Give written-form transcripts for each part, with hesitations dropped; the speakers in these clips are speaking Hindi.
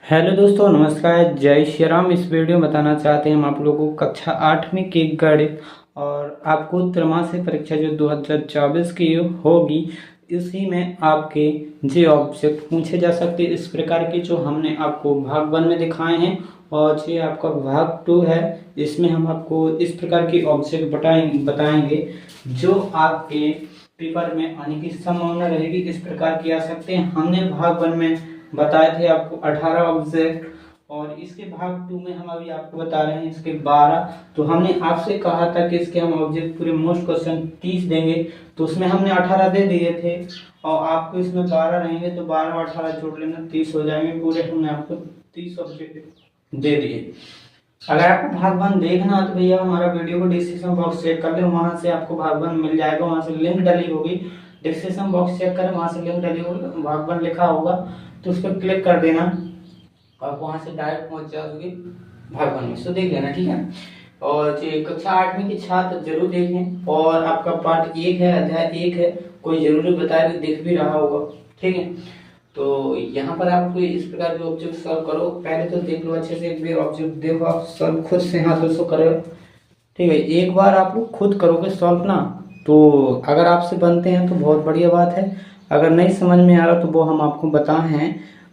हेलो दोस्तों, नमस्कार, जय श्री राम। इस वीडियो में बताना चाहते हैं हम आप लोगों को कक्षा 8वीं की गणित और आपको त्रैमासिक परीक्षा जो 2024 की होगी, इसी में आपके जे ऑब्जेक्ट पूछे जा सकते हैं इस प्रकार के जो हमने आपको भाग 1 में दिखाए हैं। और ये आपका भाग 2 है, इसमें हम आपको इस प्रकार के ऑब्जेक्ट बताएंगे जो आपके पेपर में आने की संभावना रहेगी। इस प्रकार की आ सकते हैं। हमने भाग 1 में बताए थे आपको 18 ऑब्जेक्ट और इसके भाग 2 में हम अभी आपको बता रहे हैं इसके 12। तो हमने आपसे कहा था कि इसके हम ऑब्जेक्ट पूरे मोस्ट क्वेश्चन 30 देंगे, तो उसमें हमने 18 दे दिए थे और आपको इसमें 12 रहेंगे, तो 12 और 18 जोड़ लेना 30 हो जाएंगे पूरे। हमने आपको 30 ऑब्जेक्ट दे दिए। अगर आपको भाग 1 देखना है तो भैया हमारा वीडियो को डिस्क्रिप्शन बॉक्स चेक कर ले, वहां से आपको भाग 1 मिल जाएगा, वहां से लिंक डली होगी। डिस्क्रिप्शन बॉक्स चेक करें, वहां से लिंक डली होगी, भाग 1 लिखा होगा, तो उस पर क्लिक कर देना और वहां से डायरेक्ट पहुंच जाओगे भाग 1 में। तो देख लेना, ठीक है। और ये कक्षा 8वीं के छात्र जरूर देखें। और आपका पार्ट 1 है, अध्याय 1 है, कोई जरूरी बताए तो देख भी रहा होगा, ठीक है। तो यहाँ पर आपको इस प्रकार के ऑब्जेक्ट सॉल्व करो। पहले तो देख लो अच्छे से, एक भी ऑब्जेक्ट देखो, आप सॉल्व खुद से हाथों से करो, ठीक है। एक बार आप लोग खुद करोगे सॉल्व ना, तो अगर आपसे बनते हैं तो बहुत बढ़िया बात है। अगर नहीं समझ में आ रहा तो वो हम आपको बताए हैं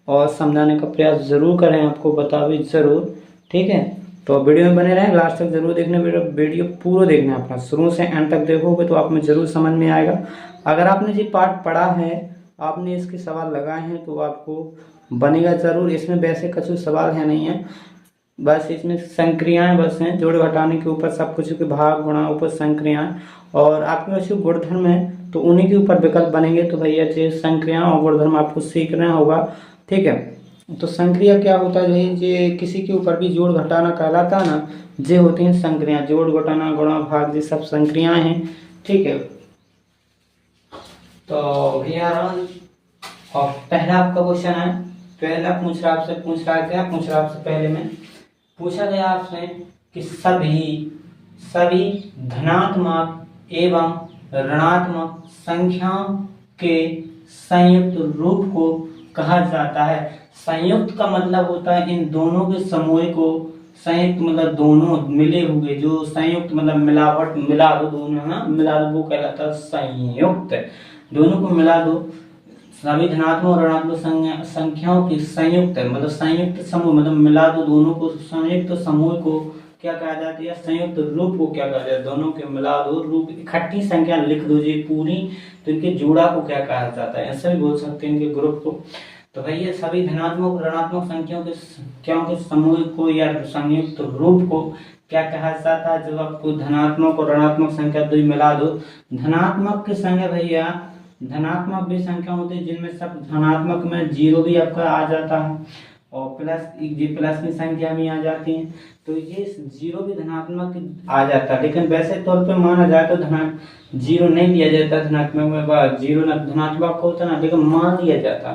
और समझाने का प्रयास जरूर करें, आपको बता भी जरूर, ठीक है। तो वीडियो में बने रहें, लास्ट तक जरूर देखना, वीडियो पूरा देखना अपना, शुरू से एंड तक देखोगे तो आप में जरूर समझ में आएगा। अगर आपने ये पार्ट पढ़ा है, आपने इसके सवाल लगाए हैं, तो आपको बनेगा जरूर। इसमें वैसे कुछ सवाल है नहीं है, बस इसमें संक्रियाएं बस हैं, जोड़ घटाने के ऊपर सब कुछ के भाग गुणा ऊपर संक्रियाएं, और आपके वैसे गुणधर्म है तो उन्हीं के ऊपर विकल्प बनेंगे। तो भैया ये संक्रिया और गुणधर्म आपको सीखना होगा, ठीक है। तो संक्रिया क्या होता है, ये किसी के ऊपर भी जोड़ घटाना कहलाता है ना, ये होती हैं संक्रिया, जोड़ घटाना गुणा भाग, ये सब संक्रियाएं हैं, ठीक है। तो भैया और पहला आपका क्वेश्चन है, पहला पूछ रहा है क्या पूछ रहा आपसे, पहले में पूछा गया आपसे कि सभी धनात्मक एवं ऋणात्मक संख्याओं के संयुक्त रूप को कहा जाता है। संयुक्त का मतलब होता है इन दोनों के समूह को, संयुक्त मतलब दोनों मिले हुए, जो संयुक्त मतलब मिलावट, मिला दो दोनों ना, मिला दो वो कहलाता है संयुक्त। दोनों को मिला दो, सभी धनात्मक और ऋणात्मक संख्याओं की संयुक्त मतलब संयुक्त समूह, मतलब मिला दो दोनों को, संयुक्त समूह को क्या कहा जाता है, संयुक्त रूप को क्या कहा जाता है, दोनों के मिला दो रूप, इकट्ठी संख्या लिख दो जी पूरी, तो इनके जोड़ा को क्या कहा जाता है, ऐसा भी बोल सकते हैं इनके ग्रुप को। तो भैया सभी धनात्मक और ऋणात्मक संख्याओं के समूह को या संयुक्त रूप को क्या कहा जाता है। जब आपको धनात्मक और ऋणात्मक संख्या दो मिला दो, धनात्मक की संख्या भैया, धनात्मक भी संख्या होती है जिनमें सब धनात्मक में जीरो भी आपका आ जाता है और प्लस की संख्या भी आ जाती है, तो ये जीरो भी धनात्मक आ जाता है। लेकिन वैसे तौर पे माना जाए तो जीरो नहीं दिया जाता, धनात्मक में जीरो धनात्मक होता ना, लेकिन मान दिया जाता।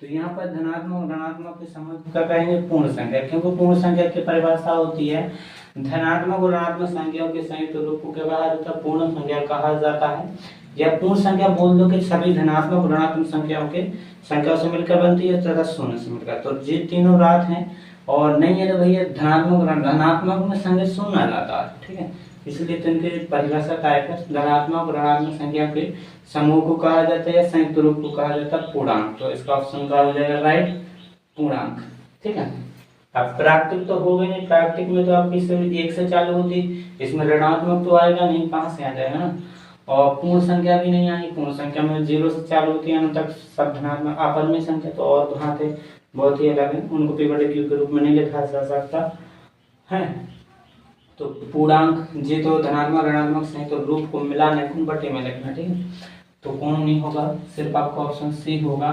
तो यहाँ पर धनात्मक ऋणात्मक के समूह का कहेंगे पूर्ण संख्या, क्योंकि पूर्ण संख्या की परिभाषा होती है धनात्मक और ऋणात्मक संख्याओं के संयुक्त रूप को क्या कहा जाता है, पूर्ण संख्या कहा जाता है। या पूर्ण संख्या बोल दो कि सभी धनात्मक और ऋणात्मक संख्याओं के संख्या से मिलकर बनती है तथा शून्य से मिलकर। तो ये तीनों रात हैं और नहीं है तो भैया धनात्मक में संख्या शून्य लाता है, ठीक है। इसलिए तो इनके परिभाषा टाइप है, धनात्मक और ऋणात्मक संख्या के समूह को कहा जाता है, संयुक्त रूप को कहा जाता है पूर्णांक। तो इसका ऑप्शन का हो जाएगा राइट, पूर्णांक, ठीक है। अब प्राकृतिक तो हो गई नहीं, प्राकृतिक में तो आपकी सिर्फ 1 से चालू होती, इसमें ऋणात्मक तो आएगा नहीं, कहाँ से आ जाएगा ना। और पूर्ण संख्या भी नहीं आई, पूर्ण संख्या में 0 से चालू होती है अंत तक सब धनात्मक। आपस में संख्या तो और वहाँ थे बहुत ही अलग है, उनको पीरियड के रूप में नहीं लिखा जा सकता है। तो पूर्णांक जी तो धनात्मक ऋणात्मक संयुक्त रूप को मिलाने कौन बटे में लिखना, ठीक है। तो कौन नहीं होगा, सिर्फ आपका ऑप्शन सी होगा।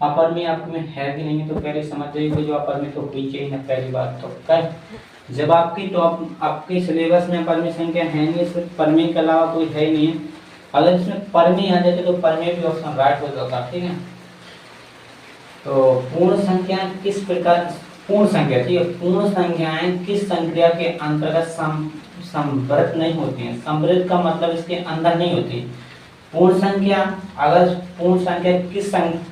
अपर में आपके में है कि नहीं, तो पहले समझ जाइए जो अपर में तो हुई चाहिए ना, पहली बात तो क्या जब आपकी तो आपके सिलेबस में अपर में संख्या है नहीं, सिर्फ परमेय के अलावा कोई है ही नहीं है। अगर इसमें परमेय आ जाते तो परमेय भी ऑप्शन राइट हो जाता, ठीक है। तो पूर्ण संख्या किस प्रकार, पूर्ण संख्या, ठीक है, पूर्ण संख्याएं किस संक्रिया के अंतर्गत समृद्ध नहीं होती हैं। समृद्ध का मतलब इसके अंदर नहीं होती, पूर्ण संख्या, अगर पूर्ण संख्या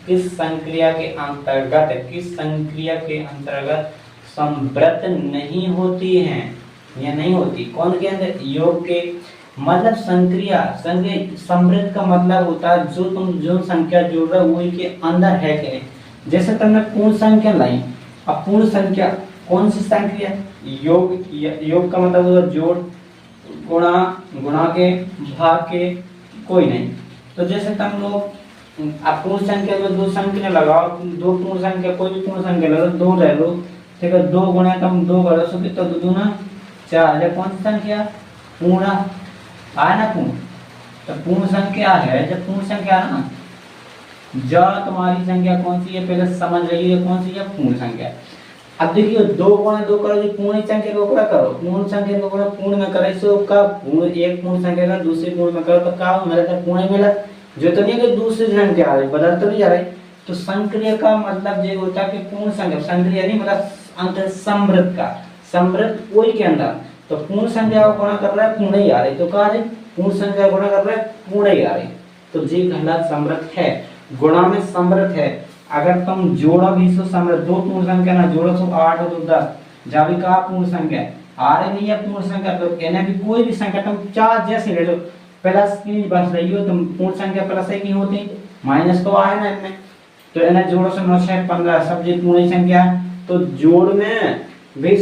किस संक्रिया के अंतर्गत, किस संक्रिया के अंतर्गत संवृत नहीं होती है, या नहीं होती, कौन के अंदर, योग के, मतलब संक्रिया, समृद्ध का मतलब होता है जो तुम जो संख्या जोड़ रहे हो वही के अंदर है कि नहीं। जैसे तुमने पूर्ण संख्या लाई, अब पूर्ण संख्या कौन सी संख्या, योग का मतलब होता जोड़, गुणा, गुणा के, भाग के, कोई नहीं। तो जैसे तुम लोग अब पूर्ण संख्या में दो संख्या लगाओ, दो पूर्ण संख्या, कोई भी पूर्ण संख्या ले लो, दो ले लो, ठीक है, दो गुणा तुम दो करो सो कितना, दो दूना चार, है कौन सी संख्या, पूर्ण आया ना, पूर्ण। तो पूर्ण संख्या है, जब पूर्ण संख्या है ना, जब तुम्हारी संख्या कौन सी है पहले समझ रही है, कौन सी है, पूर्ण संख्या। अब देखिए दो गुणा दो करो, पूर्ण संख्या को गुणा करो, पूर्ण संख्या को गुणा पूर्ण में करे सो का पूर्ण, एक पूर्ण संख्या का दूसरे पूर्ण में करो तो क्या मिला था, पूर्ण मिला। जो तो नहीं कि दूसरी संख्या आ रही, बदल तो नहीं जा रही। तो संक्रिया का मतलब ये होता है कि पूर्ण संख्या, संक्रिया नहीं मतलब अंतर समृद्ध का, समृद्ध कोई के अंदर, तो पूर्ण संख्या को गुणा कर रहा है पूर्ण ही आ रही, तो कहा है पूर्ण संख्या गुणा कर रहा है पूर्ण ही आ रही, तो ये कहलाता समृद्ध है, गुणा में समृद्ध है। अगर तुम जोड़ो भी सो समृद्ध, दो पूर्ण संख्या ना जोड़ो सो 8 और 10, जब भी कहा पूर्ण संख्या आ रही नहीं है पूर्ण संख्या, तो इन्हें भी कोई भी संख्या तुम चार जैसे ले लो, प्लस की बस रही हो तुम, पूर्ण संख्या प्लस ही नहीं होती, माइनस तो आए ना इनमें, तो इन्हें जोड़ो सो 9 6 15 सब ये पूर्ण संख्या। तो जोड़ में भी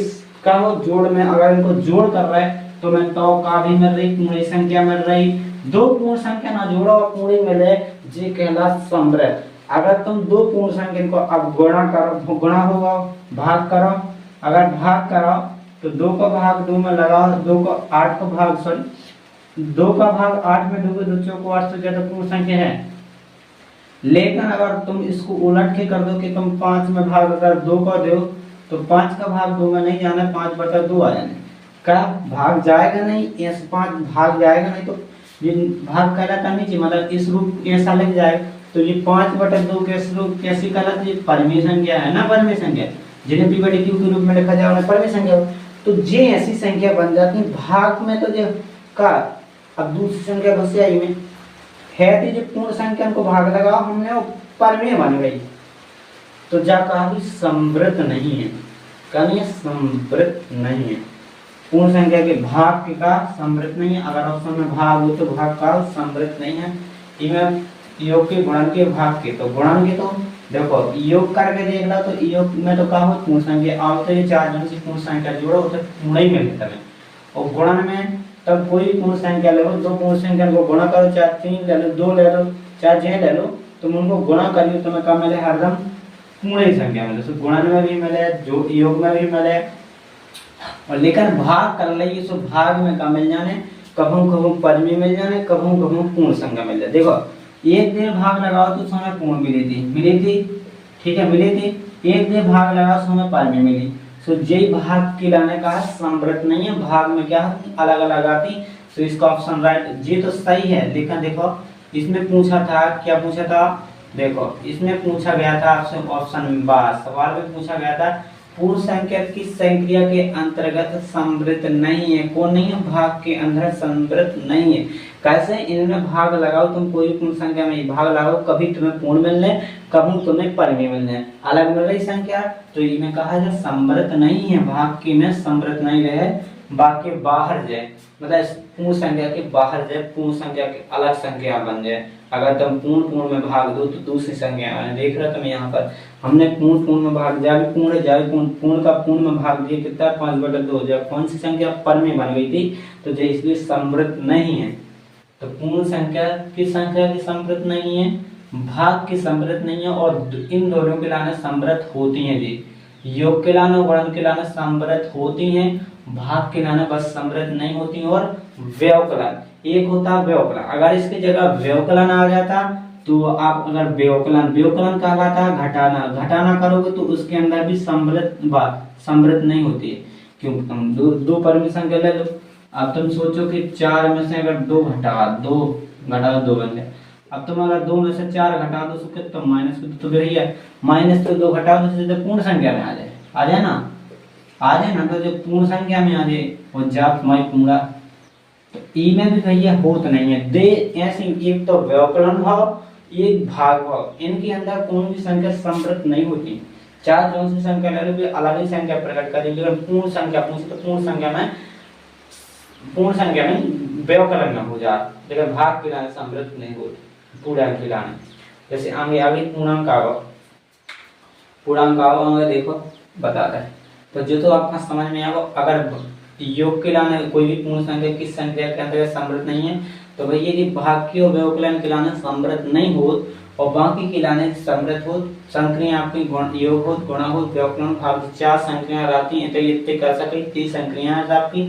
कहो, जोड़ में अगर इनको जोड़ कर रहे तो मैं तो का भी मिल रही, पूर्ण संख्या मिल रही, दो पूर्ण संख्या ना जोड़ो और पूर्ण मिले, ये कहलाता समृद्ध। अगर तुम दो पूर्ण संख्या को अब गुणा करो, गुणा होगा, भाग करो, अगर भाग करो तो 2 का भाग 2 में लगाओ, 2 को 8 का भाग, सॉरी 2 का भाग 8 में 2 के 2 चौको 8 से ज्यादा पूर्ण संख्या है। लेकिन अगर तुम इसको उलट के कर दो कि तुम 5 में भाग अगर 2 का दो तो 5 का भाग 2 में नहीं जाना, 5/2 आ जाना, क्या भाग जाएगा नहीं, इस 5 भाग जाएगा नहीं, तो ये भाग कहलाता नहीं, मतलब इस रूप ऐसा लग जाएगा, तो ये 5/2 कैसे रूप कैसी कहलाता है, परमीय संख्या है ना, परमीय संख्या, जिन्हें p/q के रूप में लिखा जाए उन्हें परमीय संख्या। तो ये ऐसी संख्या बन जाती है भाग में, तो ये का अब दूसरी संख्या घुस आई में है, तो जो पूर्ण संख्या को भाग लगाओ हमने, वो परमीय बन गई, तो जा कहा भी समृद्ध नहीं है, कहीं समृद्ध नहीं है, पूर्ण संख्या के भाग के का समृद्ध नहीं है। अगर ऑप्शन में भाग हो तो भाग का समृद्ध नहीं है। इनमें योग के गुणन के भाग के, तो गुणन के तो देखो योग करके देख लो, तो योग में तो का हो पूर्ण संख्या आओ, तो ये 4 जन से पूर्ण संख्या जोड़ो तो पूर्ण ही मिलता है। और गुणन में तब कोई पूर्ण संख्या ले लो, दो पूर्ण संख्या को गुणा करो, 4 3 ले लो, 2 ले लो, 4 जे ले लो, तुम उनको गुणा करियो तो मैं कम मिले हरदम पूर्ण ही संख्या मिले, तो गुणन में भी मिले, जो योग में भी मिले। और लेकिन भाग कर ले सो भाग में का मिल जाने, कभू कभू परमीय मिल जाने, कभू कभू पूर्ण संख्या मिल जाए। देखो एक देर भाग लगाओ तो समय पूर्ण मिली थी, ठीक है, मिली थी, एक देर भाग लगाओ समय परमीय मिली, सो जे भाग के लाने का समृद्ध नहीं है, भाग में क्या अलग अलग आती, तो इसका ऑप्शन राइट, ये तो सही है। लेकिन देखो इसमें पूछा था, क्या पूछा था, देखो इसमें पूछा गया था आपसे ऑप्शन बार सवाल में पूछा गया था पूर्ण संख्या किस संक्रिया के अंतर्गत समृद्ध नहीं है, कौन नहीं है, भाग के अंदर समृद्ध नहीं है। कैसे, इनमें भाग लगाओ, तुम कोई पूर्ण संख्या में भाग लगाओ, कभी तुम्हें पूर्ण मिलने, कभी तुम्हें परमीय मिलने, अलग मिल रही संख्या, तो इनमें कहा जाए समृद्ध नहीं है, भाग के में समृद्ध नहीं रहे, बाकी बाहर जाए, मतलब पूर्ण संख्या के बाहर जाए, पूर्ण संख्या के अलग संख्या बन जाए। अगर तुम पूर्ण में भाग दो तो दूसरी संख्या देख रहे हो तुम यहाँ पर, हमने पूर्ण में भाग जाए पूर्ण का पूर्ण में भाग दिए कितना 5/2, जब कौन सी संख्या परमीय बन गई थी, तो जो इसलिए समृद्ध नहीं है। तो पूर्ण संख्या किस संख्या की समृद्ध नहीं है, भाग की समृद्ध नहीं है, और इन दोनों के लाने समृद्ध होती हैं जी, योग के लाने गुणन के लाने समृद्ध होती हैं, भाग के लाने बस समृद्ध नहीं होती। और व्यवकलन, एक होता है व्यवकलन, अगर इसकी जगह व्यवकलन आ जाता तो आप अगर व्यवकलन कहलाता है घटाना करोगे तो उसके अंदर भी समृद्ध नहीं होती है, क्योंकि तुम दो परमीय संख्या ले लो, अब तुम सोचो कि 4 में से अगर 2 घटा दो बन जाए, अब तुम अगर 2 में से 4 घटा दो तो कितना माइनस तो फिर है, माइनस तो 2 घटा दो तो पूर्ण संख्या में आ जाए ना, तो जो पूर्ण संख्या में आ जाए वो जाप माई पूरा तो ई में भी भैया होत नहीं है। दे ऐसे एक तो व्यवकलन भाव, एक भाग भाव, इनके अंदर कोई भी संख्या समृद्ध नहीं होती। चार जो सी संख्या ले लो भी अलग ही संख्या प्रकट करेगी, लेकिन पूर्ण संख्या पूछे तो पूर्ण संख्या में व्यवकलन में हो जाए, लेकिन भाग के लाने समृद्ध नहीं होती। पूर्णांक के लाने जैसे आगे आगे पूर्णांक आगे देखो बता रहे, तो जो तो आपका समझ में आएगा। अगर योग के लाने कोई भी पूर्ण संख्या किस संख्या के अंतर्गत समृद्ध नहीं है, तो भैया ये भाग और व्यवकलन के लाने समृद्ध नहीं हो, और बाकी के लाने समृद्ध हो। संख्या आपकी योग हो, गुणा हो, व्यवकलन भाग चार संख्याएं रहती हैं, तो ये कर सके 30 संख्याएं आपकी।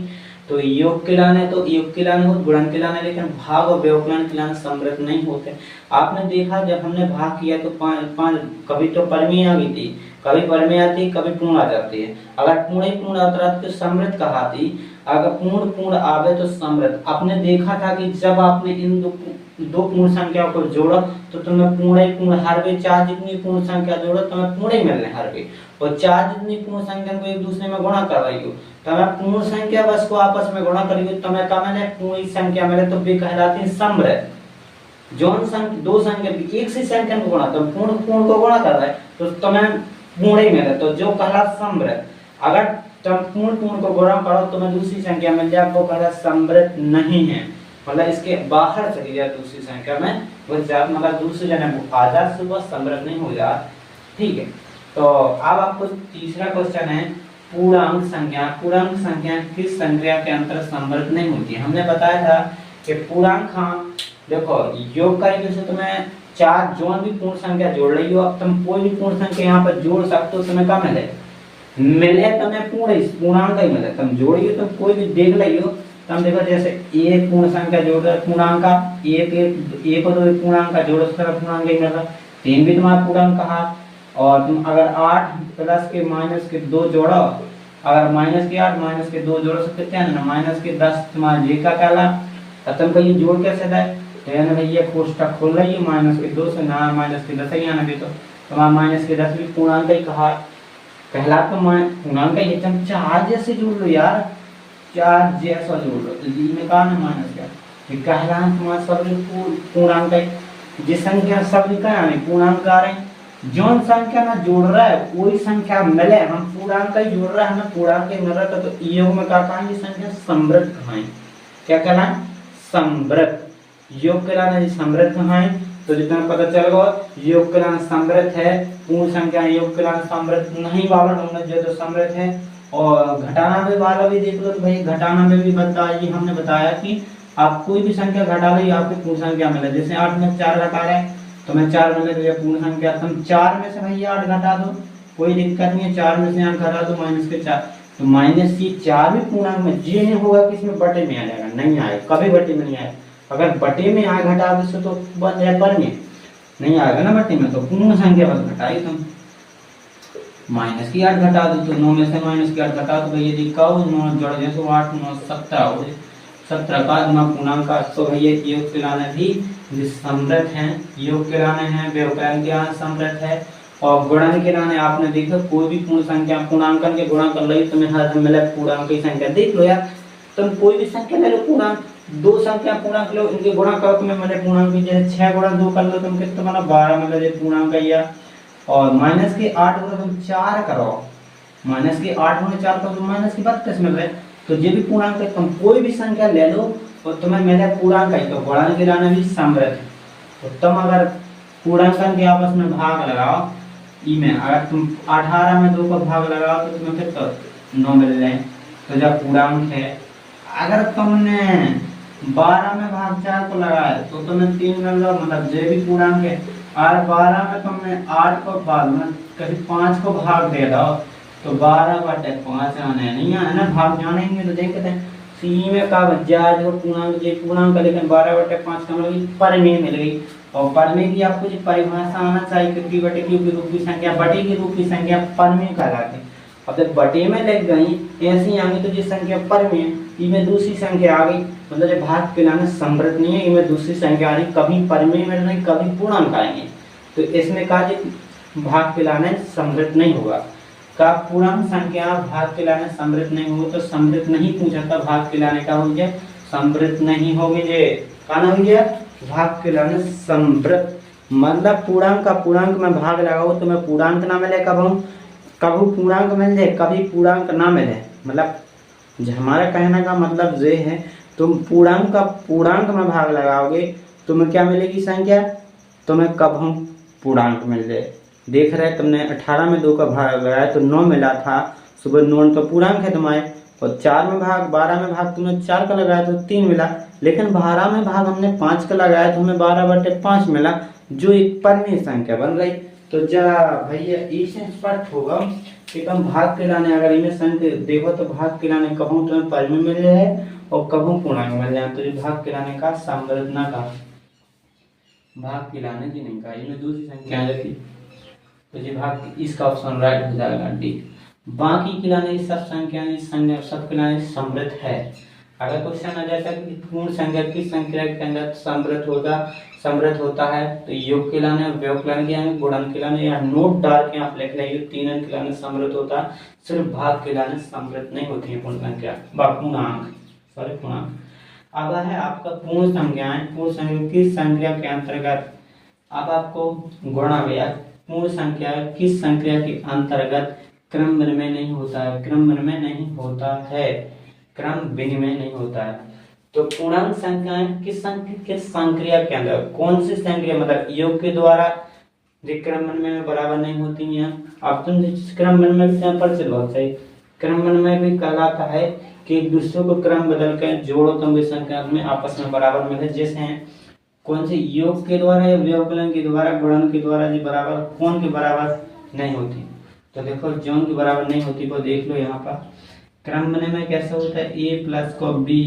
तो योग के लाने हो, गुणन के लाने, लेकिन भाग और व्यवकलन के लाने समृद्ध नहीं होते। आपने देखा जब हमने भाग किया तो पांच कभी तो परमी आ गई थी, कभी परमी आती, कभी पूर्ण आ जाती है। अगर पूर्ण आता तो समृद्ध कहाती, अगर पूर्ण आवे तो समृद्ध। आपने देखा था कि जब आपने इन दो पूर्ण संख्याओं को जोड़ा तो तुम्हें पूर्ण हर वे, चार जितनी पूर्ण संख्या जोड़ो तुम्हें पूर्ण ही मिलने हर वे, और चार जितनी पूर्ण संख्या को एक दूसरे में गुणा कर रही हो, तुम्हें पूर्ण संख्या बस को आपस में गुणा करेगी, तुम्हें क्या मिले पूर्ण संख्या मिले, तो वे कहलाती है समृद्ध। जौन संख्या दो संख्या एक सी संख्या को गुणा, तो पूर्ण को गुणा कर रहा है तो तुम्हें पूर्ण ही मिले, तो जो कहला समृद्ध। अगर तुम पूर्ण को गुणा करो तो तुम्हें दूसरी संख्या मिल जाए, वो कहला समृद्ध नहीं है, मतलब इसके बाहर चली जाए दूसरी संख्या में, वो मतलब दूसरे जने आजाद सुबह समृद्ध नहीं हो जाए। ठीक है, तो अब आपको तीसरा क्वेश्चन है पूर्णांक संख्या। पूर्णांक संख्या किस संख्या के अंतर समृद्ध नहीं होती है। हमने बताया था कि पूर्णांक, हाँ देखो योग करेंगे तो तुम्हें चार जो भी पूर्ण संख्या जोड़ रही हो, अब तुम कोई भी पूर्ण संख्या यहाँ पर जोड़ सकते हो, तुम्हें क्या मिले तुम्हें पूर्णांक ही मिले। तुम जोड़िए तो कोई भी देख लियो, तुम देखो जैसे एक पूर्ण संख्या जोड़ रहे पूर्णांक का, एक और दो पूर्णांक का जोड़ो तो पूर्णांक ही मिल रहा, तीन भी तुम्हारा पूर्णांक कहा। और तुम अगर 8 प्लस के माइनस के 2 जोड़ो, अगर माइनस के 8 माइनस के 2 जोड़ो तो कितने आना, माइनस के 10 तुम्हारा जे का कहला। अब तुम कहीं जोड़ कैसे जाए, तो यानी भैया कोष्टक खोल रही है, माइनस के 2 से ना माइनस के 10 ही आना भी, तो तुम्हारा माइनस के 10 भी पूर्णांक ही कहा कहला, तो पूर्णांक ही तुम चार जैसे जोड़ लो यार, चार जैसा जोड़ लो, तो जी में कहा ना माइनस का ये कहला तुम्हारा सब पूर्णांक है। जिस संख्या सब लिखा है पूर्णांक आ रहे हैं, जौन संख्या ना जोड़ रहा है कोई संख्या मिले, हम पूर्णांक ही जोड़ रहा है, हमें पूर्णांक ही मिल रहा था, तो योग में क्या कहेंगे संख्या समृद्ध कहें। क्या कहना समृद्ध, योग के लाने समृद्ध कहें। तो जितना पता चल गया योग के लाने समृद्ध है, पूर्ण संख्या योग के लाने समृद्ध नहीं वाला होंगे जो तो समृद्ध है। और घटाना में वाला भी देख लो, तो भाई घटाना में भी बताइए, हमने बताया कि आप कोई भी संख्या घटा लो आपको पूर्ण संख्या मिले। जैसे 8 में 4 घटा रहे तो मैं 4 मिले तो ये पूर्ण संख्या, तुम 4 में से भैया 8 घटा दो कोई दिक्कत नहीं है, 4 में से 8 घटा दो माइनस के 4, तो माइनस की 4 भी पूर्णांक में जे नहीं होगा किसमें बटे में आ जाएगा, नहीं आएगा, कभी बटे में नहीं आएगा। अगर बटे में आए घटा दो तो बन जाए पर में नहीं आएगा ना बटे में, तो पूर्ण संख्या बस घटाई तुम। माइनस की 8 घटा दो तो 9 में से माइनस की 8 घटा दो भैया दिखा 9 जोड़ दे तो 8 9 17 हो जाए, 17 का पूर्णांक का। तो भैया योग के लाने भी समृद्ध हैं, योग के लाने हैं, व्यवकलन के लाने समृद्ध है। और गुणन के लाने आपने देखा कोई भी पूर्ण संख्या पूर्णांकन के गुणा कर ली तुम्हें हर मिले पूर्णांक की संख्या। देख लो यार तुम कोई भी संख्या ले लो पूर्णांक, दो संख्या पूर्णांक लो इनके गुणा करो तुम्हें मिले पूर्णांक की, जैसे 6 गुणा 2 कर लो तुम कितना बना 12 मिले पूर्णांक या। और माइनस के 8 गुणा तुम 4 करो, माइनस के 8 गुणा 4 तो माइनस की 32 मिल रहे। तो ये भी पूर्णांक है, तुम कोई भी संख्या ले लो और तुम्हें मिले पूर्णांक है, तो गुणन के लाने भी समृद्ध। तो तुम अगर पूर्णांकन के आपस में भाग लगाओ ई में, अगर तुम 18 में 2 का भाग लगाओ तो तुम्हें फिर तो 9 मिल रहे, तो जब पूर्णांक है। अगर तुमने 12 में भाग 4 को लगाया तो तुम्हें 3 मिल रहा, मतलब ये भी पूर्णांक है। और 12 में तुमने 8 को भाग में कभी 5 को भाग दे दो तो 12/5 आने नहीं आने ना, भाग जानेंगे तो देखते हैं सी में का बच्चा जो पूर्णांक ये पूर्णांक लेकिन 12/5 का मतलब परमेय मिल गई। और परमेय की आपको जो परिभाषा आना चाहिए कितनी बटे क्यू की रूप की संख्या, बटे की रूप की संख्या परमेय कहलाती है। अब जब बटे में लग गई ऐसी आएंगी तो जिस संख्या परमेय इनमें दूसरी संख्या आ गई, मतलब जब भाग के लाने समृद्ध नहीं है, इनमें दूसरी संख्या आ रही, कभी परमेय मिल रही कभी पूर्णांक आएंगे, तो इसमें कहा भाग के लाने समृद्ध नहीं होगा। का पूर्णांक संख्या भाग के लाने समृद्ध नहीं हो तो समृद्ध नहीं पूछा था, भाग के लाने का हो जाए समृद्ध नहीं होगी जे का ना हो गया भाग के लाने समृद्ध मतलब पूर्णांक का पूर्णांक में भाग लगाओ तो मैं पूर्णांक ना मिले कभी पूर्णांक मिल जाए कभी पूर्णांक ना मिले मतलब हमारा कहने का मतलब ये है तुम पूर्णांक का पूर्णांक में भाग लगाओगे तुम्हें क्या मिलेगी संख्या तुम्हें कभी पूर्णांक मिल जाए। देख रहे तुमने 18 में 2 का भाग लगाया तो 9 मिला था सुबह 9 तो पूर्णांक है तुम्हारे और 4 में भाग 12 में भाग तुमने 4 का लगाया तो 3 मिला लेकिन 12 में भाग हमने 5 का लगाया तो हमें 12/5 मिला जो एक परिमेय संख्या बन गई। तो जा भैया इससे स्पष्ट होगा कि तुम भाग के लाने अगर इनमें संख्या देखो तो भाग के लाने कहूँ तुम्हें परिमेय मिल जाए और कहूँ पूर्णांक मिल जाए तो ये भाग के लाने का समृद्धना का भाग के लाने की नहीं कहा इनमें दूसरी संख्या रहती तो ये भाग इसका ऑप्शन राइट हो जाएगा डी। बाकी खिलाने की सब संख्या सब खिलाने समृद्ध है। अगर क्वेश्चन आ जाता है कि पूर्ण संख्या किस संख्या के अंदर समृद्ध होता है तो योग खिलाने व्यव खिलाने गुणन खिलाने या नोट डाल के आप लिख लेंगे तीन अंक खिलाने समृद्ध होता है सिर्फ भाग खिलाने समृद्ध नहीं होती है पूर्ण संख्या पूर्णांक। अब है आपका पूर्ण संख्याएं पूर्ण संख्या किस संख्या के अंतर्गत अब आपको गुणा गया पूर्ण संख्या किस संख्या के अंतर्गत क्रम विनिमय नहीं होता है क्रम विनिमय नहीं होता है क्रम विनिमय नहीं होता है। तो पूर्णांक संख्याएं किस संक्रिया के अंदर कौन सी संक्रिया मतलब योग के द्वारा क्रम विनिमय में बराबर नहीं होती है। अब तुम क्रम विनिमय पर से बहुत सही क्रम विनिमय भी कहलाता है कि एक दूसरे को क्रम बदल कर जोड़ो तो वे संख्या में आपस में बराबर मिले जैसे हैं कौन से योग के द्वारा या व्यवकलन के द्वारा गुणन के द्वारा जी बराबर कौन के बराबर नहीं होती। तो देखो जौन के बराबर नहीं होती वो देख लो यहाँ पर क्रम विनिमय कैसे होता है a प्लस को b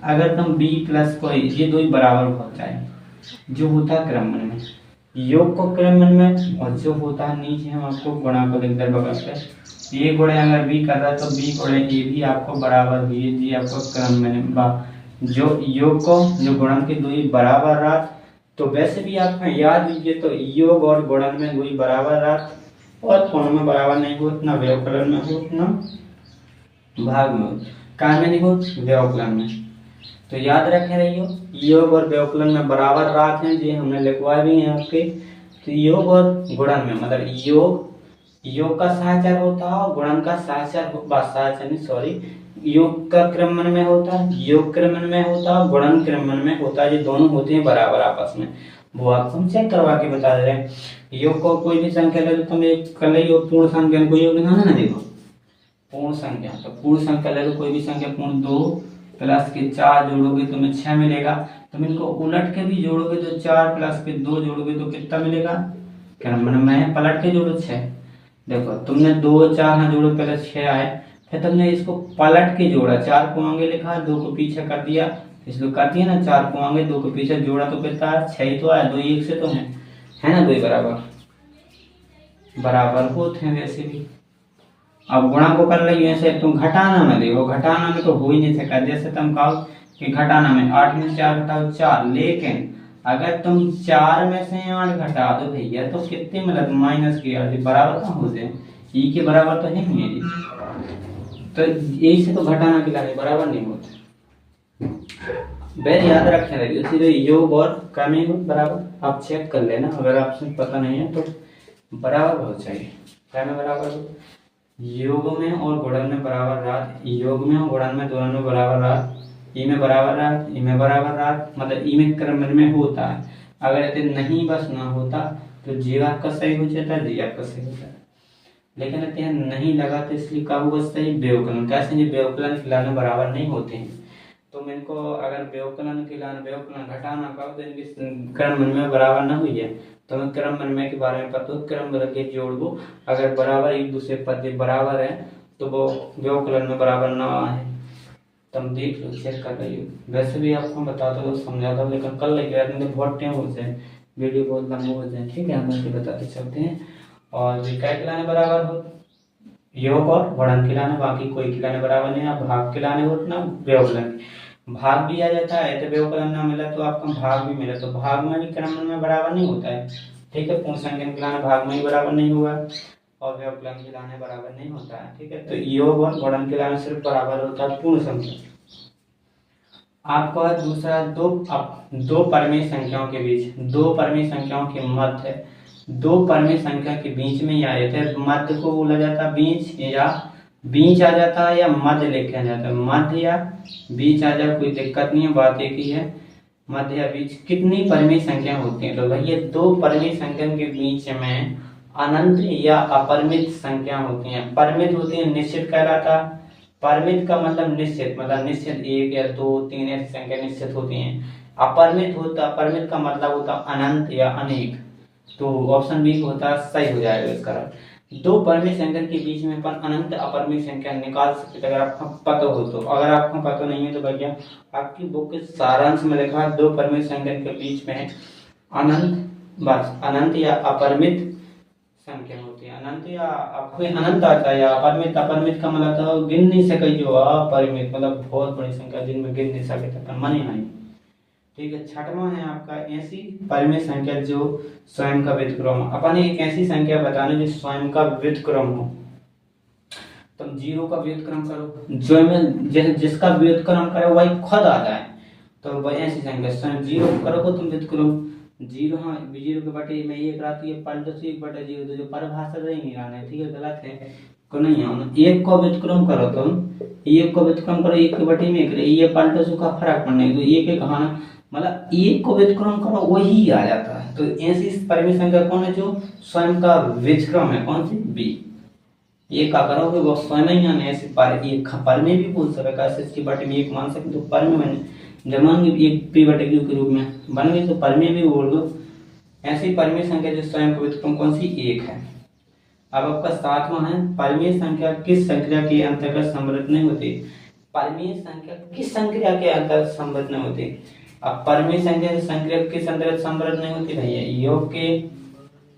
अगर तुम b प्लस को a ये दो ही बराबर होता है जो होता है क्रम विनिमय योग को क्रम विनिमय और जो होता है नीचे हम आपको गुणा को लिख दे बगल पे a गुणे अगर b कर रहा है तो b गुणे a भी आपको बराबर हुई जी आपको क्रम विनिमय जो योग को जो गुणन के दो ही बराबर रहा तो वैसे भी आप याद लीजिए तो योग और गुणन में दो ही बराबर रहा और कोण में बराबर नहीं हो उतना व्यवकलन में हो उतना भाग में हो काय में नहीं हो व्यवकलन में। तो याद रखे रहियो योग और व्यवकलन में बराबर रात हैं जी हमने लिखवाए भी हैं आपके। तो योग और गुणन में मतलब योग का साहचर्य होता है और गुणन का साहचर्य योग का क्रमण में होता है योग क्रमण में होता है गुणन क्रमण में होता है ये दोनों होते हैं बराबर आपस में वो आपको हम चेक करवा के बता रहे हैं। योग को कोई भी संख्या ले लो तुम एक कर लो पूर्ण संख्या को योग लिखाना ना देखो पूर्ण संख्या तो पूर्ण संख्या ले लो कोई भी संख्या पूर्ण 2 प्लस के 4 जोड़ोगे तुम्हें 6 मिलेगा तुम इनको उलट के भी जोड़ोगे तो 4 प्लस के 2 जोड़ोगे तो कितना मिलेगा क्रमण में पलट के जोड़ो 6 देखो तुमने 2 4 ना जोड़ो पहले 6 आए फिर तुमने इसको पलट के जोड़ा 4 को आगे लिखा 2 को पीछे कर दिया इसलिए कर दिया ना 4 को आगे 2 को पीछे जोड़ा तो कितना 6 ही तो आया 2 1 से तो है ना 2 बराबर होते हैं वैसे भी। अब गुणा को कर ली ऐसे तुम घटाना में देखो घटाना में तो हो ही नहीं सका जैसे तुम कहो कि घटाना में 8 में 4 घटाओ 4 लेकिन अगर तुम 4 में से 8 घटा दो भैया तो कितने मतलब माइनस की बराबर कहाँ हो जाए ई के बराबर तो है नहीं तो यही से तो घटाना के लाने बराबर नहीं होते वह याद रखने लगे इसीलिए योग और क्रम बराबर आप चेक कर लेना अगर आपसे पता नहीं है तो बराबर हो चाहिए क्या में बराबर हो योग में और गुणन में बराबर रात योग में और गुणन में दोनों में बराबर रात ई में बराबर रात ई में बराबर रात मतलब ई में क्रम में होता है अगर ऐसे नहीं बस ना होता तो जी आपका सही हो जाता है जी आपका सही होता है लेकिन अत्यंत नहीं लगा तो इसलिए क्या होगा सही व्यवकलन कैसे ये व्यवकलन खिलाने बराबर नहीं होते हैं तो इनको अगर व्यवकलन घटाना का तो इनके क्रम में बराबर ना हुई है तो मैं क्रम विनिमय के बारे में पता हूँ क्रम रख के जोड़ दो अगर बराबर एक दूसरे पद बराबर है तो वो व्यवकलन में बराबर ना है तुम देख लो चेक कर रही वैसे भी आपको बताता हूँ समझाता हूँ लेकिन कल लेके बहुत टाइम हो जाए वीडियो बहुत लंबा हो जाए ठीक है हम ऐसे बताते चलते हैं और क्या खिलाने बराबर हो योग और गुणन खिलाने बाकी कोई खिलाने बराबर नहीं आप भाग खिलाने हो ना व्यवकलन भाग भी आ जाता है तो व्यवकलन ना मिला तो आपका भाग भी मिला तो भाग में भी क्रम में बराबर नहीं होता है ठीक है पूर्ण संख्या खिलाने भाग में ही बराबर नहीं हुआ और व्यवकलन खिलाने बराबर नहीं होता है ठीक है। तो योग और गुणन खिलाने सिर्फ बराबर होता है पूर्ण संख्या। आपको दूसरा दो परिमेय संख्याओं के बीच, दो परिमेय संख्याओं के मध्य, दो परिमेय संख्या के बीच में या मध्य को बोला जाता है बीच, या बीच आ जाता है, या मध्य लिखा जाता है। मध्य या बीच आ जाए कोई दिक्कत नहीं है, बात एक ही है, मध्य या बीच। कितनी परिमेय संख्या होती है? तो भैया दो परिमेय संख्या के बीच में अनंत या अपरिमित संख्या होती हैं। परिमित होती है निश्चित कहलाता। परिमित का मतलब निश्चित, मतलब निश्चित एक या दो तीन ऐसी संख्या निश्चित होती हैं। अपरिमित का मतलब होता अनंत या अनेक। तो ऑप्शन बी होता सही हो जाएगा इसका। दो परिमित संख्या के बीच में अपन अनंत अपरिमित संख्या निकाल सकते अगर आपको पता हो तो। अगर आपको पता नहीं है तो भैया आपकी बुक के सारांश में लिखा है दो परिमित संख्या के बीच में अनंत, बस अनंत या अपरिमित संख्या होती है। अनंत या कोई अनंत आता है, या अपरिमित, अपरिमित का मतलब तो गिन नहीं सके, जो अपरिमित मतलब बहुत बड़ी संख्या जिनमें गिन नहीं सके तो मन ही नहीं। ठीक है, छठवां है आपका ऐसी परिमेय संख्या जो स्वयं का व्युत्क्रम। अपन एक ऐसी संख्या बताना जो स्वयं का व्युत्क्रम हो। तुम जीरो का व्युत्क्रम करो, जो में जिसका व्युत्क्रम करो वही खुद आ जाए, तो वही ऐसी संख्या। स्वयं जीरो करो तुम व्युत्क्रम, जीरो, हाँ जीरो के बटे में एक आती है, पलटो से एक बटे जीरो, तो जो परिभाषा रही नहीं रहना है, ठीक है, गलत है को नहीं आना। एक को व्युत्क्रम करो तुम, एक को व्युत्क्रम करो, एक के बटे में एक, ये पलटो से का फर्क पड़ने, तो एक एक कहाना मतलब एक को व्युत्क्रम करो वही आ जाता है। तो ऐसी परिमेय संख्या कौन है जो स्वयं का व्युत्क्रम है? कौन सी? बी। ये क्या करोगे वो स्वयं ही आने ऐसे एक परिमेय भी बोल सकते, कैसे इसके बटे में एक मान सकते, तो परिमेय मैंने जब मान एक पी बटे क्यू के रूप में बन गई तो परिमेय भी बोल दो। ऐसी परिमेय संख्या जो स्वयं का व्युत्क्रम कौन सी? एक है। अब आपका सातवां है परिमेय संख्या किस संख्या के अंतर्गत सम्मिलित नहीं होती? परिमेय संख्या किस संख्या के अंतर्गत सम्मिलित नहीं होती? अब परिमेय संख्या किस अंतर्गत सम्मिलित नहीं होती भैया? योग के,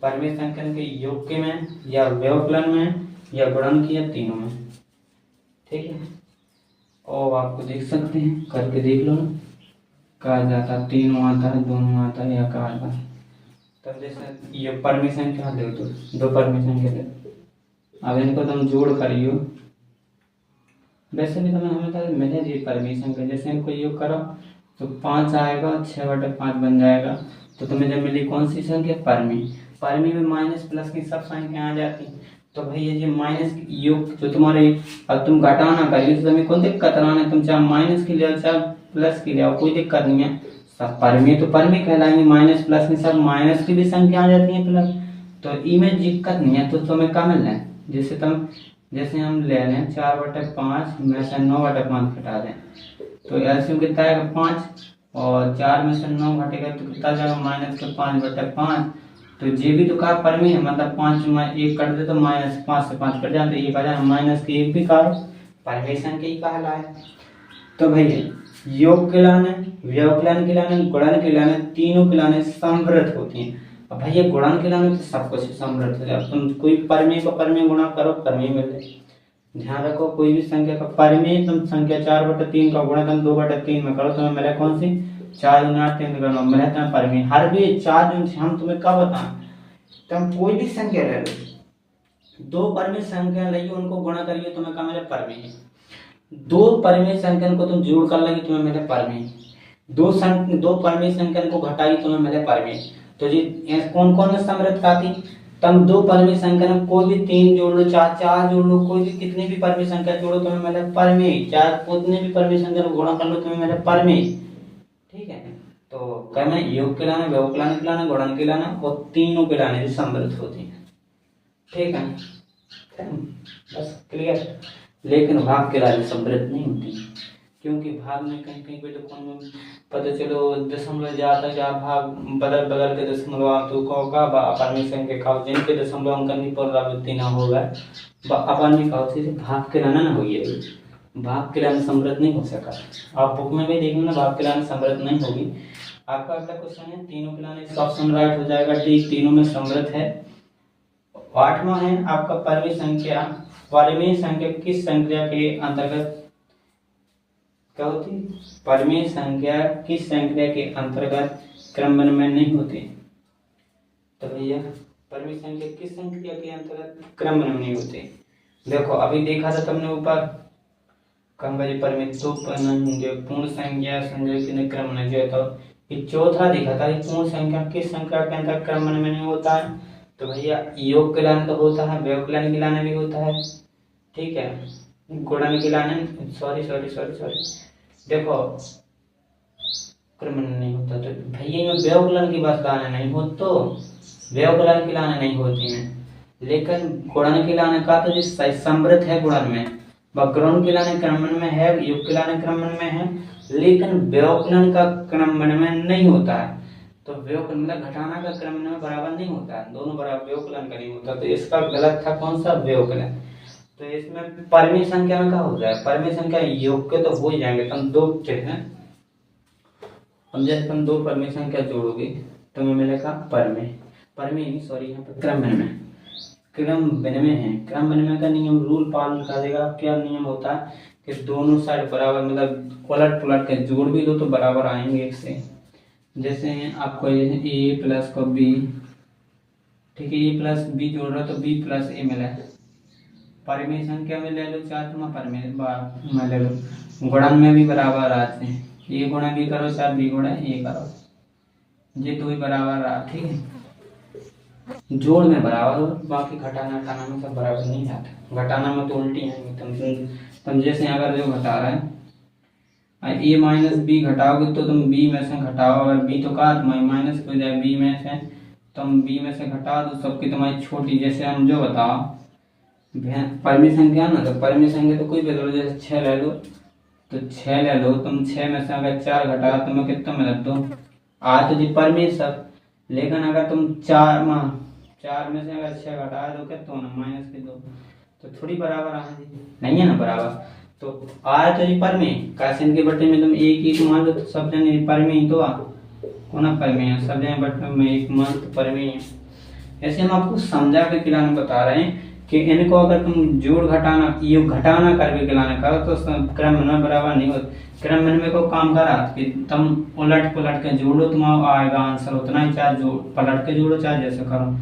परिमेय संख्या के योग के में, या व्यवकलन में, या गुणन की, या तीनों में। ठीक है, और आपको देख सकते हैं करके देख लो ना, कहा जाता तीनों आता है, दोनों आता है, या कहा आता है। तब जैसे ये परिमेय संख्या दे दो परिमेय संख्या दे, अब इनको तुम जोड़ करियो, वैसे भी तुम्हें हमेशा मिले जी परिमेय संख्या, जैसे इनको योग करो तो 5 आएगा, 6/5 बन जाएगा। तो तुम्हें जब मिली कौन सी संख्या? परिमेय। परिमेय में माइनस प्लस की सब संख्या आ जाती, तो भैया ये माइनस योग जो तुम्हारे, अब तुम घटाना करिए तो तुम्हें कोई दिक्कत ना है, तुम चाहे माइनस की ले चाहे प्लस की ले, कोई दिक्कत नहीं है। सब परिमेय तो परिमेय कहलाएंगे, माइनस प्लस में सब माइनस की भी संख्या आ जाती है प्लस, तो इमें दिक्कत नहीं है। तो तुम्हें क्या मिल रहा है? जैसे हम ले लें 4/5 में से 9/5 घटा दें, तो एलसीएम कितना आएगा? 5, और 4 में से 9 घटेगा तो कितना जाएगा? -5/5। तो ये भी तो कहा परिमेय है, मतलब 5 में 1 कट दे तो -5 से 5 कट जाए, तो ये कहा जाए माइनस के 1 भी कहा परिमेय संख्या ही कहलाए। तो भैया योग के लाने, व्यवकलन के लाने, गुणन के लाने, तीनों के लाने समृद्ध होती हैं। अब भैया गुणन के लाने तो सब कुछ समृद्ध हो जाए। तुम कोई परिमेय को परिमेय गुणा करो, परिमेय मिल जाए। ध्यान रखो कोई भी संख्या का परिमेय तुम संख्या 4/3 का गुणा तुम 2/3 में करो, तुम्हें मिले कौन सी? 4 गुना 3 गुना मिले तुम्हें परिमेय। हर भी 4 दिन से हम तुम्हें कब बताएं, तुम कोई भी संख्या ले लो, दो परिमेय संख्या लइयो उनको गुणा करिए तुम्हें क्या मिले? परिमेय। दो परिमेय संख्या को तुम जोड़ कर लगी तुम्हें मिले परिमेय। दो परिमेय संख्या को घटाई तुम्हें मिले परिमेय। तो जी कौन कौन में समृद्ध आती? तुम दो परिमेय संख्या में कोई भी 3 जोड़ लो, 4 जोड़ लो, कोई भी कितनी भी परिमेय संख्या जोड़ो तुम्हें मिले परिमेय। 4 कितने भी परिमेय संख्या को गुणा कर लो तुम्हें मिले परिमेय। ठीक है, तो कहना योग के लाना, व्यवकलन के लाना, गुणन के लाना, और तीनों के लाने जो समृद्ध होती है। ठीक है, बस क्लियर। लेकिन भाग के लाने समृद्ध नहीं होती, क्योंकि भाग में कहीं कहीं पे तो कौन पता चलो दशमलव जाता या भाग बदल के दशमलव तो का परिमेय संख्या का जिनके दशमलव अंक नहीं पुनरावृत्ति ना होगा अपन में कहा भाग के लाना ना होगी, भाग के लाने समृद्ध नहीं हो सका। आप बुक में भी देखना भाग के लाने समृद्ध नहीं होगी। आपका अगला क्वेश्चन है तीनों के लाने, इसका ऑप्शन राइट हो जाएगा, ठीक, तीनों में समृद्ध है। 8वां है आपका परिमेय संख्या किस संख्या के अंतर्गत क्या होती? परिमेय संख्या किस संख्या के अंतर्गत क्रमबद्ध में नहीं होती? तो भैया परिमेय संख्या किस संख्या के अंतर्गत क्रमबद्ध में नहीं होती? देखो अभी देखा था तुमने ऊपर कम बजे परिमित तो जो पूर्ण संख्या संजय के क्रम में जो तो ये चौथा दिखा था, पूर्ण संख्या किस संख्या के अंदर क्रम में नहीं होता है, तो भैया योग के लाने तो होता है, व्यवकलन के लाने भी होता है, ठीक है, गुणन के लाने सॉरी देखो क्रम में नहीं होता, तो भैया में व्यवकलन की बात लाने नहीं हो, तो व्यवकलन की लाने नहीं होती है, लेकिन गुणन के लाने का तो जिस समृद्ध है गुणन में, गुणन के लाने क्रमण में है, योग के लाने क्रमण में है, लेकिन व्यवकलन का क्रमण में नहीं होता है, तो व्यवकलन मतलब घटाना का क्रमण में बराबर नहीं होता है, दोनों बराबर व्यवकलन का नहीं होता, तो इसका गलत था कौन सा, व्यवकलन। तो इसमें परिमेय संख्या में क्या हो जाए, परिमेय संख्या योग के तो हो ही जाएंगे, तुम दो हैं, हम जैसे तुम दो परिमेय संख्या जोड़ोगे तो हमें मिलेगा परिमेय सॉरी यहाँ पर क्रम विनिमय है, क्रम विनिमय का नियम रूल पालन करेगा। क्या नियम होता है कि दोनों साइड बराबर मतलब उलट पुलट के जोड़ भी दो तो बराबर आएंगे एक से, जैसे आपको ए प्लस को बी, ठीक है, ए प्लस बी जोड़ रहा तो बी प्लस ए मिला, परिमेय संख्या में ले लो चार, तुम परिमेय में ले लो, गुणन में भी बराबर आते हैं, ए गुणा बी करो चार, बी गुणा ए करो, ये दो ही बराबर रहा, ठीक है, जोड़ में बराबर हो, बाकी घटाना घटाना में सब बराबर नहीं आता, घटाना में तो उल्टी आएंगे, तुम जैसे अगर जो घटा रहा है ए माइनस बी घटाओगे तो तुम बी में से घटाओ, अगर बी तो का माइनस हो जाए, बी में से तुम बी में से घटा दो सबकी तुम्हारी छोटी, जैसे हम जो बताओ परिमेय संख्या ना, तो परिमेय संख्या तो कोई भी लो, जैसे 6 ले लो तो 6 ले लो, तुम 6 में से अगर 4 घटा तुम्हें कितना मिला, तो आ तो जी परिमेय सब, लेकिन अगर तुम 4 में से अगर 6 घटा दो कितना होना, माइनस के 2, तो थोड़ी बराबर आ नहीं है ना बराबर, तो आए तो जी परिमेय, कासिन के बट्टे में तुम एक मान लो तो सब जने परिमेय तो होना परिमेय है, सब जने बट्टे में एक मान तो परिमेय है। ऐसे हम आपको समझा के खिलाने बता रहे हैं कि इनको अगर तुम जोड़ घटाना ये घटाना करके खिलाने करो तो क्रम में बराबर नहीं होता, क्रम में को काम करा कि तुम उलट पुलट के जोड़ो, तुम्हारा आएगा आंसर उतना ही, चाहे जोड़ पलट के जोड़ो चाहे जैसे करो,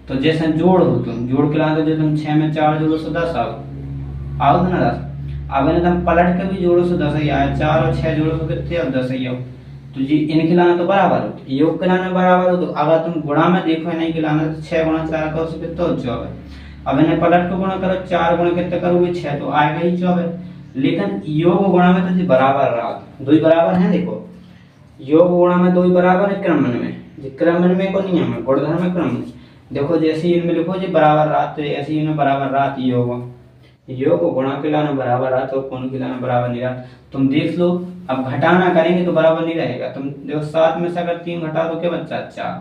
तो जैसे जोड़ हो तुम जोड़ के लाते जो तुम 6 में 4 जोड़ो तो 10 आओ ना 10, अब इन्हें तुम पलट के भी जोड़ो तो 10 ही आया, 4 और 6 जोड़ो तो कितने और 10 ही आओ, तो जी इनके लाना तो बराबर हो, योग के लाना बराबर हो, तो अगर तुम गुणा में देखो नहीं के लाना तो 6 गुणा 4 करो तो कितना 24, अब इन्हें पलट को गुणा करो 4 गुणा कितने करोगे 6, तो आएगा ही 24, लेकिन योग गुणा में तो जी बराबर रहा, दो ही बराबर हैं, देखो योग गुणा में दो ही बराबर है, क्रमण में क्रमण में को नियम है, गुणधर्म में क्रम, देखो जैसे इनमें लिखो जी बराबर रहा तो ऐसे इनमें बराबर रहा, योग गुणा के लाना बराबर रहा तो कोण के लाना बराबर नहीं रहा, तुम देख लो, अब घटाना करेंगे तो बराबर नहीं रहेगा, तुम देखो 7 में से अगर 3 घटा दो क्या बच्चा 4,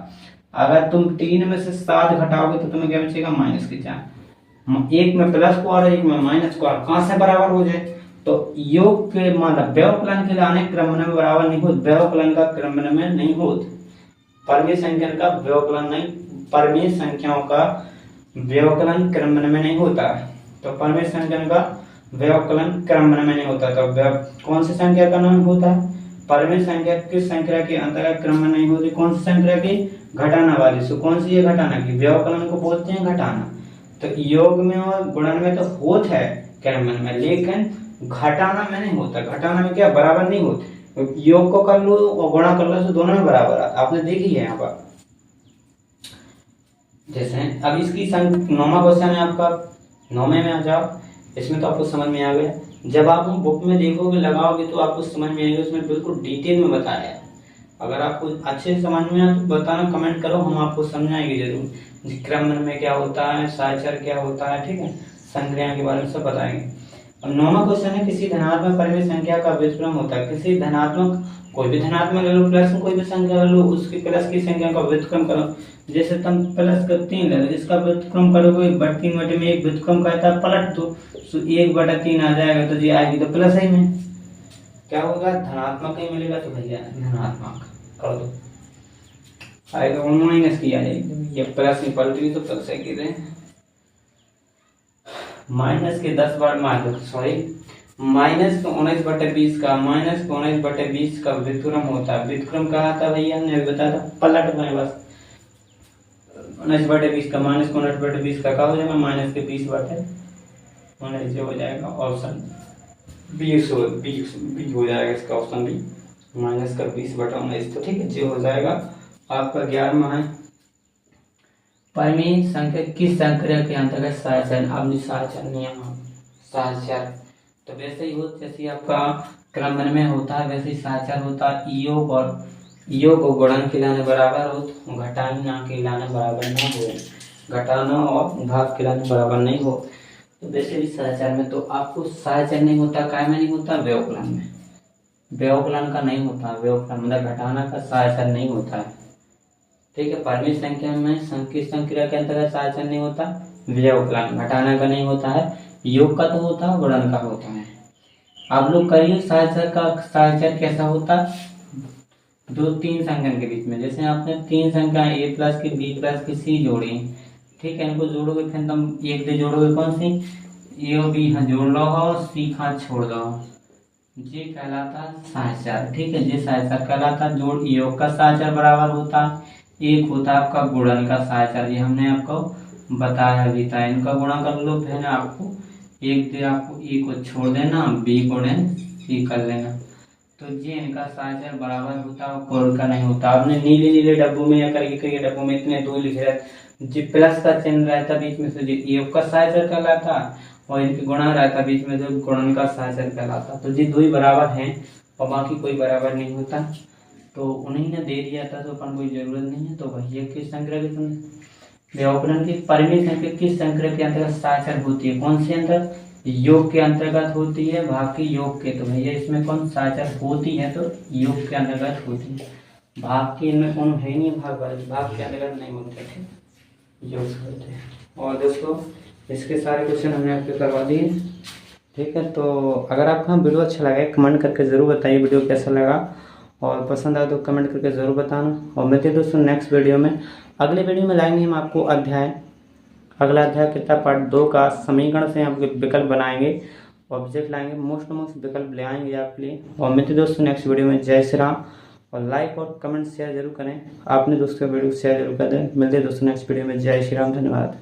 अगर तुम 3 में से 7 घटाओगे तो तुम्हें क्या बचेगा माइनस के 4, एक में प्लस को और एक में माइनस को, कहां से बराबर हो जाए, तो योग के मतलब व्यवकलन के लाने क्रम में बराबर नहीं होता, व्यवकलन का क्रम में नहीं होता, परिमेय संख्या का व्यवकलन नहीं, परिमेय संख्याओं का व्यवकलन क्रम में नहीं होता, तो परिमेय संख्या का व्यवकलन क्रम में नहीं होता, तो कौन सी संख्या का नाम होता है, परिमेय संख्या किस संख्या के अंतर्गत क्रम में नहीं होती, कौन सी संख्या की, घटाना वाली, सो कौन सी है घटाना की, व्यवकलन को बोलते हैं घटाना, तो योग में और गुणन में तो होता है क्रम में, लेकिन घटाना में नहीं होता, घटाना में क्या बराबर नहीं होता, योग को कर लो और गुणा कर लो तो दोनों में बराबर आता, आपने देखी है यहाँ पर, जैसे अब इसकी 9वां क्वेश्चन है आपका, 9वें में आ जाओ, इसमें तो आपको समझ में आ गया, जब आप बुक में देखोगे लगाओगे तो आपको समझ में आएगा, उसमें बिल्कुल डिटेल में बताया है, अगर आपको अच्छे से समझ में आए तो बताना, कमेंट करो, हम आपको समझाएंगे जरूर, क्रम में क्या होता है, साचर क्या होता है, ठीक है, संक्रिया के बारे में सब बताएंगे। और 9वां क्वेश्चन है, किसी धनात्मक परिमेय संख्या का व्युत्क्रम होता है, किसी धनात्मक कोई भी धनात्मक ले लो, प्लस में कोई भी संख्या ले लो, उसके प्लस की संख्या का व्युत्क्रम करो, जैसे तुम प्लस का 3 ले लो, इसका व्युत्क्रम करोगे 3 बटे में एक व्युत्क्रम कहता है पलट दो, तो 1/3 आ जाएगा, तो ये आएगी तो प्लस ही में क्या होगा, धनात्मक ही मिलेगा, तो भैया धनात्मक कर दो, आएगा माइनस की आ जाएगी, ये प्लस में पलटेगी तो प्लस की रहे, माइनस के 10 बार मार दो, सॉरी माइनस को 19/20 का, माइनस को 19/20 का व्युत्क्रम होता है, व्युत्क्रम कहा था भैया हमने बताया था, पलट में बस 19/20 का माइनस को 19/20 का क्या हो जाएगा, माइनस के 20/19 हो जाएगा ऑप्शन, 20 हो जाएगा इसका ऑप्शन बी, माइनस का 20/19। तो ठीक है, जो हो जाएगा आपका 11वां है, परिमेय संख्या किस संक्रिया के अंतर्गत सहचर। अब सहचर नियम, सहचर तो वैसे ही हो जैसे आपका क्रमन में होता है वैसे ही सहचर होता है। योग और गुणन के लाने बराबर हो, घटाना के लाने बराबर ना हो, घटाना और भाग के लाने बराबर नहीं हो। तो वैसे भी सहचर में तो आपको सहचर नहीं होता, काय में नहीं होता, व्यवकलन में। व्यवकलन का नहीं होता, व्यवकलन मतलब घटाना का सहचर नहीं होता है। ठीक है, परिमेय संख्या में किस संक्रिया के अंतर्गत सहचर नहीं होता, व्यवकलन, घटाना का नहीं होता है, योग का तो होता है, गुणन का होता है। आप लोग करिए सहचर कैसा होता, 2-3 संख्या के बीच में, जैसे आपने 3 संख्या a प्लस की b प्लस की c जोड़ी, ठीक है, इनको जोड़ोगे फिर तुम एक दे जोड़ोगे कौन सी, a और b हाँ जोड़ लो और c हाँ छोड़ दो, ये कहलाता सहचर। ठीक है, ये सहचर कहलाता। जोड़ योग का सहचर बराबर होता, एक होता आपका गुणन का सहचर, ये हमने आपको बताया अभी था। इनका गुणा कर लो, फिर आपको एक दे आपको ए को छोड़ देना, b गुणन c कर लेना, तो ये इनका सहचर बराबर होता है, कोर का नहीं होता। आपने नीले डब्बों में या करके डब्बों में इतने दो लिखे रहते, जी प्लस का चिन्ह रहता बीच में से योग का सहचर कहलाता, और इनके गुणा रहता बीच में से गुणन का सहचर कहलाता। तो जी दो ही बराबर हैं और बाकी कोई बराबर नहीं होता, तो उन्हीं ने दे दिया था तो अपन कोई जरूरत नहीं है। तो भैया किस संक्रिया के व्यवकलन की परिमेय संख्या किस संक्रिया के अंतर्गत सहचर होती है, कौन सी अंतर्गत, योग के अंतर्गत होती है, भाग की योग के। तो भैया इसमें कौन सहचर होती है, तो योग के अंतर्गत होती है, भाग की इनमें कौन है नहीं, भाग के अंतर्गत नहीं होते थे, योग से होते हैं। और दोस्तों इसके सारे क्वेश्चन हमने आपके करवा दिए। ठीक है, तो अगर आपको वीडियो अच्छा लगा कमेंट करके ज़रूर बताइए वीडियो कैसा लगा, और पसंद आए तो कमेंट करके ज़रूर बताना। और मिलते हैं दोस्तों नेक्स्ट वीडियो में। अगले वीडियो में लाएंगे हम आपको अगला अध्याय किताब पार्ट 2 का समीकरण से आपके विकल्प बनाएंगे, ऑब्जेक्ट लाएंगे, मोस्ट विकल्प ले आएंगे आपके लिए। और मिलते दोस्तों नेक्स्ट वीडियो में। जय श्री राम, और लाइक और कमेंट शेयर जरूर करें, आपने दोस्तों वीडियो शेयर जरूर कर दें। मिलते दोस्तों नेक्स्ट वीडियो में। जय श्री राम, धन्यवाद।